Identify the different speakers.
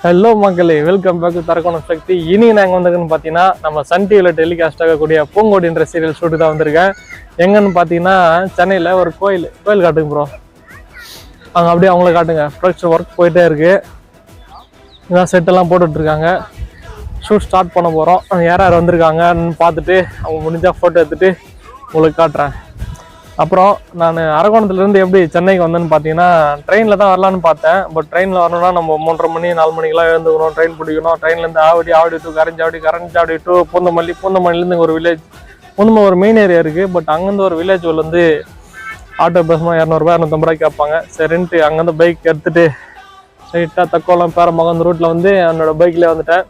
Speaker 1: Hello மக்களே, welcome back to தரக்கோணம் சக்தி. இனி நாங்கள் வந்திருக்குன்னு பார்த்தீங்கன்னா நம்ம சன் டிவியில் டெலிகாஸ்ட் ஆகக்கூடிய பூங்கோடின்ற சீரியல் ஷூட்டு தான் வந்திருக்கேன். எங்கன்னு பார்த்தீங்கன்னா சென்னையில் ஒரு கோயில் காட்டுங்க ப்ரோ. அங்கே அப்படியே அவங்கள காட்டுங்க. ப்ரொடக்ஷன் ஒர்க் போயிட்டே இருக்கு. இதான் செட்டெல்லாம் போட்டுட்ருக்காங்க. ஷூட் ஸ்டார்ட் பண்ண போகிறோம். யார் யார் வந்திருக்காங்கன்னு பார்த்துட்டு அவங்க முடிஞ்சால் ஃபோட்டோ எடுத்துகிட்டு உங்களுக்கு காட்டுறேன். அப்புறம் நான் அரக்கோணத்துலேருந்து எப்படி சென்னைக்கு வந்தேன்னு பார்த்தீங்கன்னா ட்ரெயினில் தான் வரலான்னு பார்த்தேன். பட் ட்ரெயினில் வரணும்னா நம்ம 3:30 மணி 4 மணிக்கெலாம் எழுந்துக்கணும், ட்ரெயின் பிடிக்கணும். ட்ரெயின்லேருந்து ஆவடி டு கரஞ்சாவடி டு பூந்தமல்லிலேருந்து ஒரு வில்லேஜ் ஒரு மெயின் ஏரியா இருக்குது. பட் அங்கேருந்து ஒரு வில்லேஜ் வந்து ஆட்டோ பஸ்மா 200 250 கேட்பாங்க. சரின்ட்டு அங்கேருந்து பைக் எடுத்துகிட்டு ஸ்ட்ரைட்டாக தக்கோலம் பேரமாக அந்த ரூட்டில் வந்து என்னோடய பைக்லேயே வந்துட்டேன்.